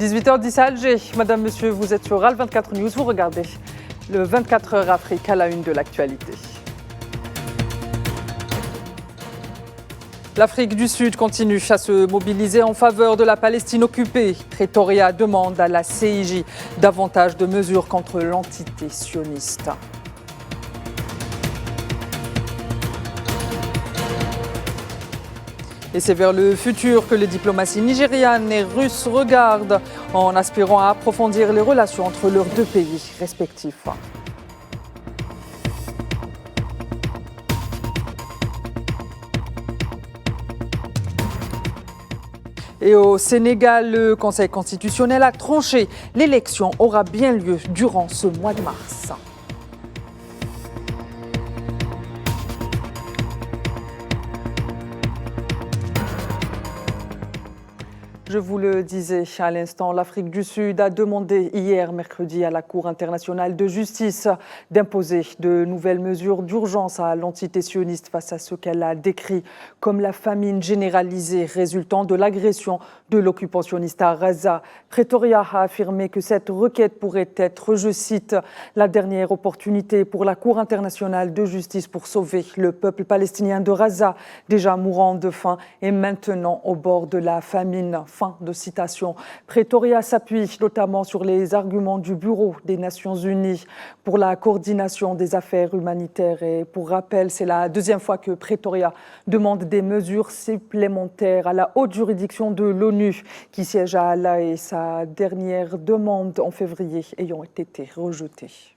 18h10 à Alger. Madame, monsieur, vous êtes sur RAL 24 News. Vous regardez le 24 heures Afrique à la une de l'actualité. L'Afrique du Sud continue à se mobiliser en faveur de la Palestine occupée. Pretoria demande à la CIJ davantage de mesures contre l'entité sioniste. Et c'est vers le futur que les diplomaties nigérianes et russes regardent en aspirant à approfondir les relations entre leurs deux pays respectifs. Et au Sénégal, le Conseil constitutionnel a tranché. L'élection aura bien lieu durant ce mois de mars. Je vous le disais à l'instant, l'Afrique du Sud a demandé hier, mercredi, à la Cour internationale de justice d'imposer de nouvelles mesures d'urgence à l'entité sioniste face à ce qu'elle a décrit comme la famine généralisée résultant de l'agression de l'occupant sioniste à Gaza. Pretoria a affirmé que cette requête pourrait être, je cite, la dernière opportunité pour la Cour internationale de justice pour sauver le peuple palestinien de Gaza, déjà mourant de faim et maintenant au bord de la famine. Fin de citation. Pretoria s'appuie notamment sur les arguments du Bureau des Nations Unies pour la coordination des affaires humanitaires. Et pour rappel, c'est la deuxième fois que Pretoria demande des mesures supplémentaires à la haute juridiction de l'ONU qui siège à La Haye. Sa dernière demande en février ayant été rejetée.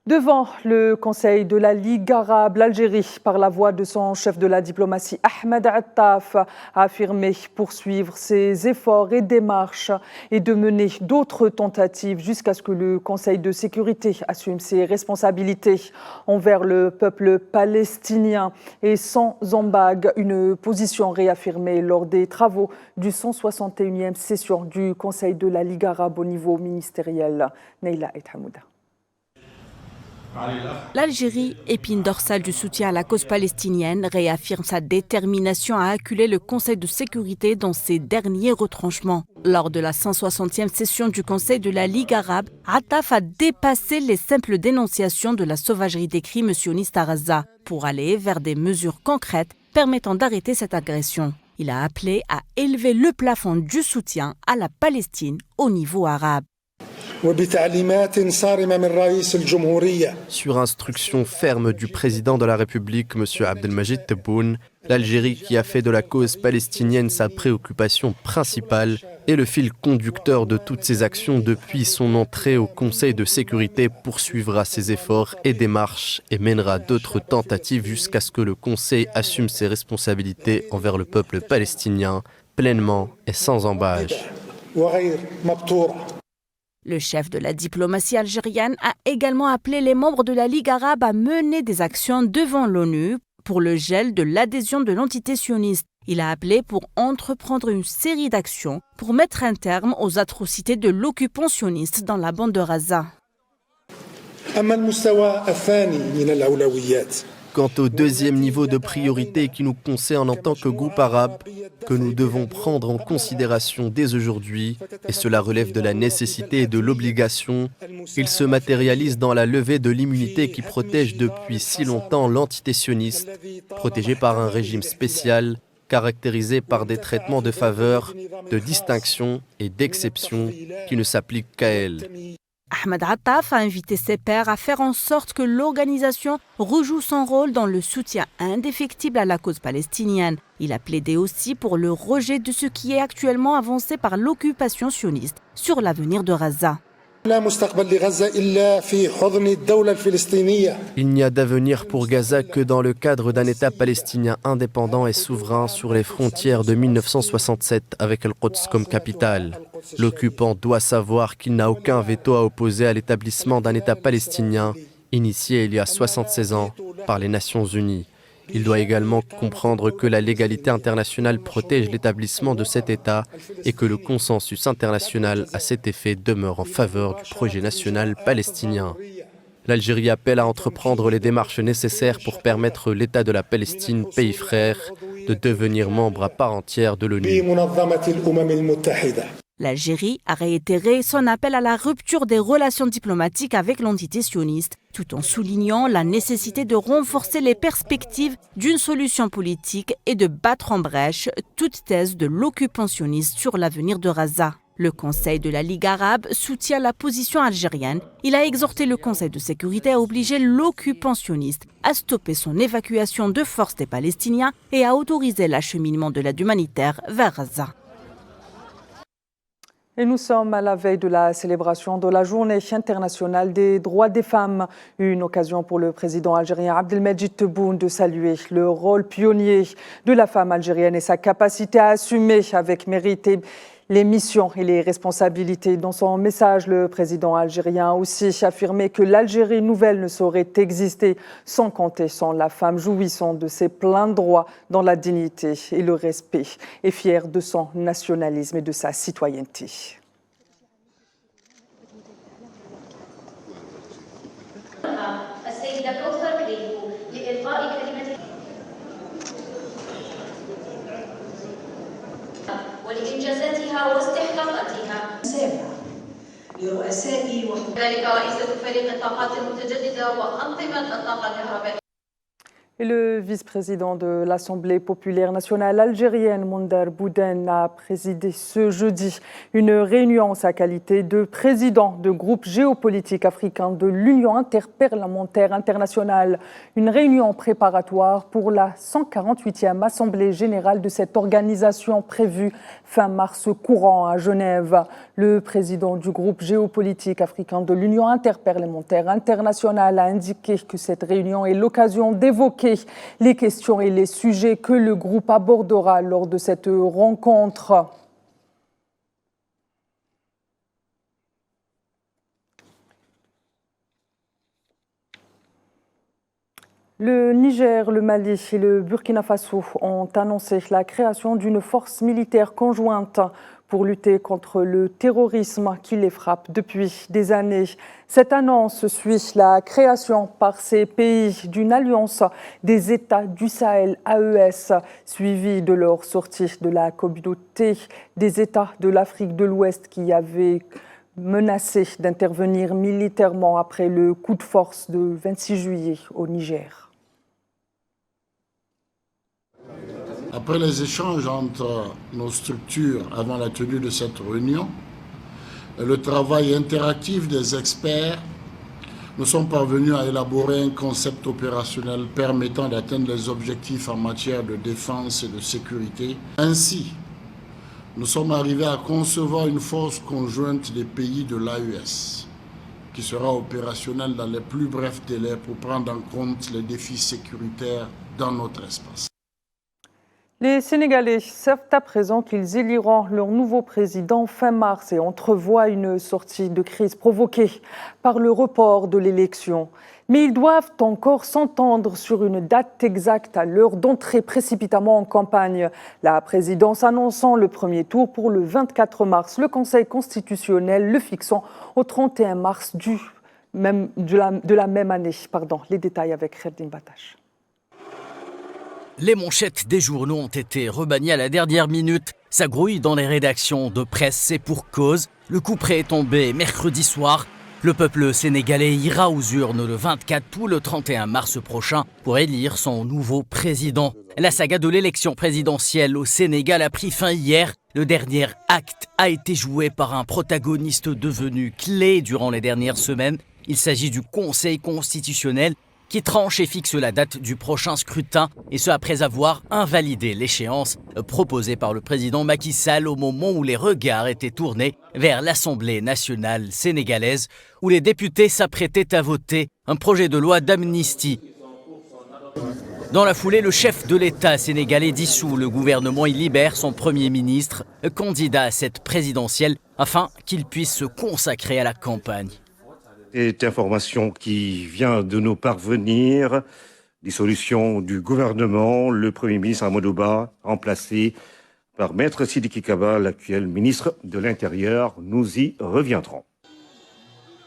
Devant le Conseil de la Ligue arabe, l'Algérie, par la voix de son chef de la diplomatie, Ahmed Attaf, a affirmé poursuivre ses efforts et démarches et de mener d'autres tentatives jusqu'à ce que le Conseil de sécurité assume ses responsabilités envers le peuple palestinien et sans embargo, une position réaffirmée lors des travaux du 161e session du Conseil de la Ligue arabe au niveau ministériel. Neila et Hamouda. L'Algérie, épine dorsale du soutien à la cause palestinienne, réaffirme sa détermination à acculer le Conseil de sécurité dans ses derniers retranchements. Lors de la 160e session du Conseil de la Ligue arabe, Attaf a dépassé les simples dénonciations de la sauvagerie des crimes sionistes à Gaza pour aller vers des mesures concrètes permettant d'arrêter cette agression. Il a appelé à élever le plafond du soutien à la Palestine au niveau arabe. Sur instruction ferme du président de la République, M. Abdelmajid Tebboune, l'Algérie, qui a fait de la cause palestinienne sa préoccupation principale, est le fil conducteur de toutes ses actions depuis son entrée au Conseil de sécurité, poursuivra ses efforts et démarches et mènera d'autres tentatives jusqu'à ce que le Conseil assume ses responsabilités envers le peuple palestinien pleinement et sans embâche. Le chef de la diplomatie algérienne a également appelé les membres de la Ligue arabe à mener des actions devant l'ONU pour le gel de l'adhésion de l'entité sioniste. Il a appelé pour entreprendre une série d'actions pour mettre un terme aux atrocités de l'occupant sioniste dans la bande de Gaza. Quant au deuxième niveau de priorité qui nous concerne en tant que groupe arabe, que nous devons prendre en considération dès aujourd'hui, et cela relève de la nécessité et de l'obligation, il se matérialise dans la levée de l'immunité qui protège depuis si longtemps l'entité sioniste, protégée par un régime spécial, caractérisé par des traitements de faveur, de distinction et d'exception qui ne s'appliquent qu'à elle. Ahmed Attaf a invité ses pairs à faire en sorte que l'organisation rejoue son rôle dans le soutien indéfectible à la cause palestinienne. Il a plaidé aussi pour le rejet de ce qui est actuellement avancé par l'occupation sioniste sur l'avenir de Gaza. Il n'y a d'avenir pour Gaza que dans le cadre d'un État palestinien indépendant et souverain sur les frontières de 1967 avec Al-Quds comme capitale. L'occupant doit savoir qu'il n'a aucun veto à opposer à l'établissement d'un État palestinien initié il y a 76 ans par les Nations Unies. Il doit également comprendre que la légalité internationale protège l'établissement de cet État et que le consensus international à cet effet demeure en faveur du projet national palestinien. L'Algérie appelle à entreprendre les démarches nécessaires pour permettre l'État de la Palestine, pays frère, de devenir membre à part entière de l'ONU. L'Algérie a réitéré son appel à la rupture des relations diplomatiques avec l'entité sioniste, tout en soulignant la nécessité de renforcer les perspectives d'une solution politique et de battre en brèche toute thèse de l'occupant sioniste sur l'avenir de Gaza. Le Conseil de la Ligue arabe soutient la position algérienne. Il a exhorté le Conseil de sécurité à obliger l'occupant sioniste à stopper son évacuation de force des Palestiniens et à autoriser l'acheminement de l'aide humanitaire vers Gaza. Et nous sommes à la veille de la célébration de la Journée internationale des droits des femmes. Une occasion pour le président algérien Abdelmejid Tebboune de saluer le rôle pionnier de la femme algérienne et sa capacité à assumer avec mérite les missions et les responsabilités. Dans son message, le président algérien a aussi affirmé que l'Algérie nouvelle ne saurait exister sans compter sans la femme jouissant de ses pleins droits dans la dignité et le respect et fière de son nationalisme et de sa citoyenneté. ولإنجازاتها واستحقاقاتها. لرؤساء وذلك رئيسة فريق الطاقات المتجددة وأنظمة الطاقة الكهربائية. Et le vice-président de l'Assemblée populaire nationale algérienne, Monder Bouden, a présidé ce jeudi une réunion en sa qualité de président de groupe géopolitique africain de l'Union interparlementaire internationale. Une réunion préparatoire pour la 148e Assemblée générale de cette organisation prévue fin mars courant à Genève. Le président du groupe géopolitique africain de l'Union interparlementaire internationale a indiqué que cette réunion est l'occasion d'évoquer les questions et les sujets que le groupe abordera lors de cette rencontre. Le Niger, le Mali et le Burkina Faso ont annoncé la création d'une force militaire conjointe pour lutter contre le terrorisme qui les frappe depuis des années. Cette annonce suit la création par ces pays d'une alliance des États du Sahel AES, suivie de leur sortie de la communauté des États de l'Afrique de l'Ouest qui avait menacé d'intervenir militairement après le coup de force de 26 juillet au Niger. Après les échanges entre nos structures avant la tenue de cette réunion, et le travail interactif des experts, nous sommes parvenus à élaborer un concept opérationnel permettant d'atteindre les objectifs en matière de défense et de sécurité. Ainsi, nous sommes arrivés à concevoir une force conjointe des pays de l'AES qui sera opérationnelle dans les plus brefs délais pour prendre en compte les défis sécuritaires dans notre espace. Les Sénégalais savent à présent qu'ils éliront leur nouveau président fin mars et entrevoient une sortie de crise provoquée par le report de l'élection. Mais ils doivent encore s'entendre sur une date exacte à l'heure d'entrer précipitamment en campagne. La présidence annonçant le premier tour pour le 24 mars, le Conseil constitutionnel le fixant au 31 mars de la même année. Les détails avec Kherdin Batache. Les manchettes des journaux ont été remaniées à la dernière minute. Ça grouille dans les rédactions de presse, c'est pour cause. Le couperet est tombé mercredi soir. Le peuple sénégalais ira aux urnes le 24 ou le 31 mars prochain pour élire son nouveau président. La saga de l'élection présidentielle au Sénégal a pris fin hier. Le dernier acte a été joué par un protagoniste devenu clé durant les dernières semaines. Il s'agit du Conseil constitutionnel qui tranche et fixe la date du prochain scrutin, et ce après avoir invalidé l'échéance proposée par le président Macky Sall au moment où les regards étaient tournés vers l'Assemblée nationale sénégalaise, où les députés s'apprêtaient à voter un projet de loi d'amnistie. Dans la foulée, le chef de l'État sénégalais dissout le gouvernement et libère son Premier ministre, candidat à cette présidentielle, afin qu'il puisse se consacrer à la campagne. Cette information qui vient de nous parvenir, dissolution du gouvernement, le Premier ministre Amadou Ba, remplacé par Maître Sidiki Kaba, l'actuel ministre de l'Intérieur. Nous y reviendrons.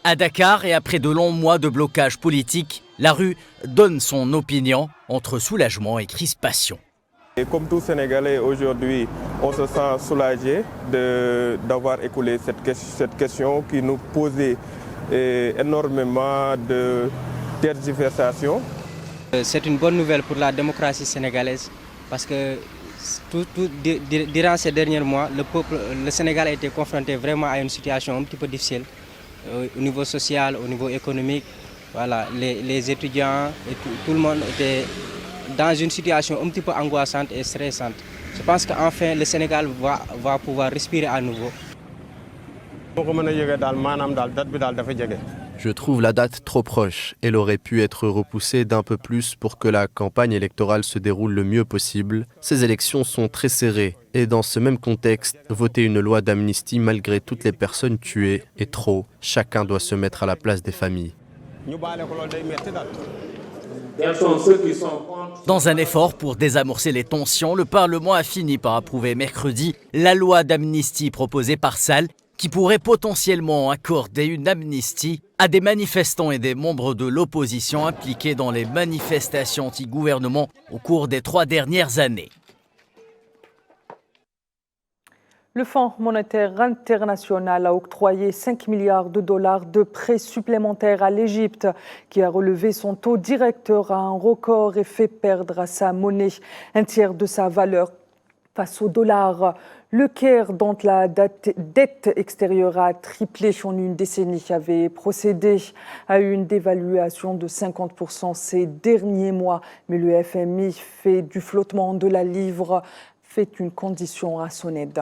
À Dakar, et après de longs mois de blocage politique, la rue donne son opinion entre soulagement et crispation. Et comme tout Sénégalais aujourd'hui, on se sent soulagé d'avoir écoulé cette question qui nous posait énormément de tergiversations. C'est une bonne nouvelle pour la démocratie sénégalaise parce que durant ces derniers mois, le Sénégal a été confronté vraiment à une situation un petit peu difficile au niveau social, au niveau économique. Voilà, les étudiants et tout le monde était dans une situation un petit peu angoissante et stressante. Je pense qu'enfin le Sénégal va pouvoir respirer à nouveau. Je trouve la date trop proche. Elle aurait pu être repoussée d'un peu plus pour que la campagne électorale se déroule le mieux possible. Ces élections sont très serrées et dans ce même contexte, voter une loi d'amnistie malgré toutes les personnes tuées est trop. Chacun doit se mettre à la place des familles. Dans un effort pour désamorcer les tensions, le Parlement a fini par approuver mercredi la loi d'amnistie proposée par Sall qui pourrait potentiellement accorder une amnistie à des manifestants et des membres de l'opposition impliqués dans les manifestations anti-gouvernement au cours des 3 dernières années. Le Fonds monétaire international a octroyé 5 milliards de dollars de prêts supplémentaires à l'Égypte, qui a relevé son taux directeur à un record et fait perdre à sa monnaie un tiers de sa valeur face au dollar. Le Caire, dont la dette extérieure a triplé en une décennie, avait procédé à une dévaluation de 50% ces derniers mois. Mais le FMI fait du flottement de la livre fait une condition à son aide.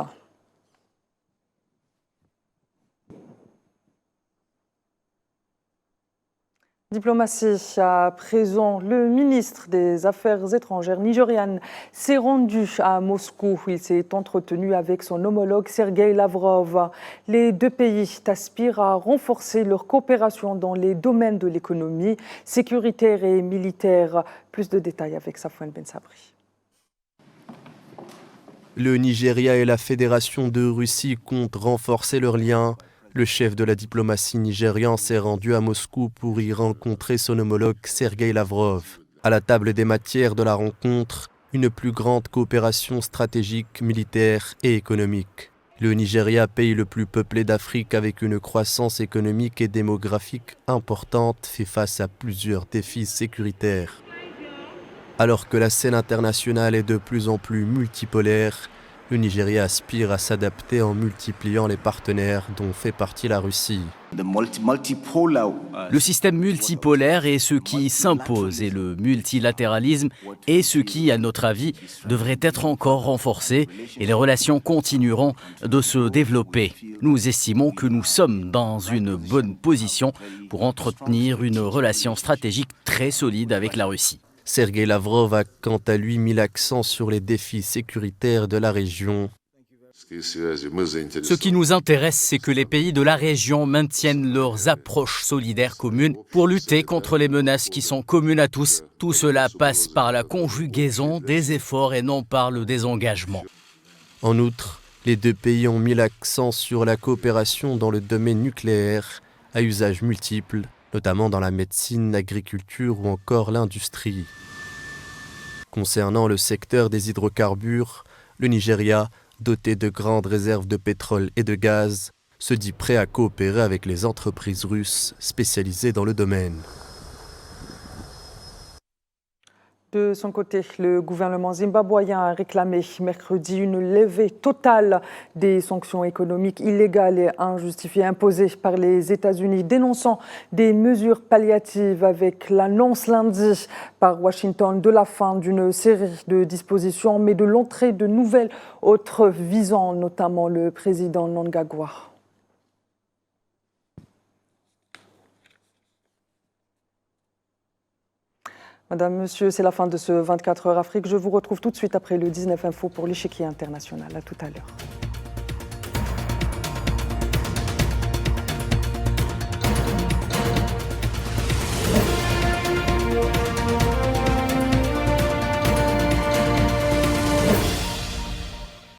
Diplomatie à présent, le ministre des Affaires étrangères nigérian s'est rendu à Moscou. Il s'est entretenu avec son homologue Sergueï Lavrov. Les deux pays aspirent à renforcer leur coopération dans les domaines de l'économie, sécuritaire et militaire. Plus de détails avec Safwan Ben Sabri. Le Nigeria et la Fédération de Russie comptent renforcer leurs liens. Le chef de la diplomatie nigérian s'est rendu à Moscou pour y rencontrer son homologue Sergueï Lavrov. À la table des matières de la rencontre, une plus grande coopération stratégique, militaire et économique. Le Nigeria, pays le plus peuplé d'Afrique avec une croissance économique et démographique importante, fait face à plusieurs défis sécuritaires. Alors que la scène internationale est de plus en plus multipolaire, le Nigeria aspire à s'adapter en multipliant les partenaires dont fait partie la Russie. Le système multipolaire est ce qui s'impose et le multilatéralisme est ce qui, à notre avis, devrait être encore renforcé et les relations continueront de se développer. Nous estimons que nous sommes dans une bonne position pour entretenir une relation stratégique très solide avec la Russie. Sergueï Lavrov a quant à lui mis l'accent sur les défis sécuritaires de la région. Ce qui nous intéresse, c'est que les pays de la région maintiennent leurs approches solidaires communes pour lutter contre les menaces qui sont communes à tous. Tout cela passe par la conjugaison des efforts et non par le désengagement. En outre, les deux pays ont mis l'accent sur la coopération dans le domaine nucléaire à usage multiple, notamment dans la médecine, l'agriculture ou encore l'industrie. Concernant le secteur des hydrocarbures, le Nigeria, doté de grandes réserves de pétrole et de gaz, se dit prêt à coopérer avec les entreprises russes spécialisées dans le domaine. De son côté, le gouvernement zimbabwéen a réclamé mercredi une levée totale des sanctions économiques illégales et injustifiées imposées par les États-Unis, dénonçant des mesures palliatives avec l'annonce lundi par Washington de la fin d'une série de dispositions, mais de l'entrée de nouvelles autres visant notamment le président Mnangagwa. Madame, Monsieur, c'est la fin de ce 24 heures Afrique. Je vous retrouve tout de suite après le 19 Info pour l'échiquier international. À tout à l'heure.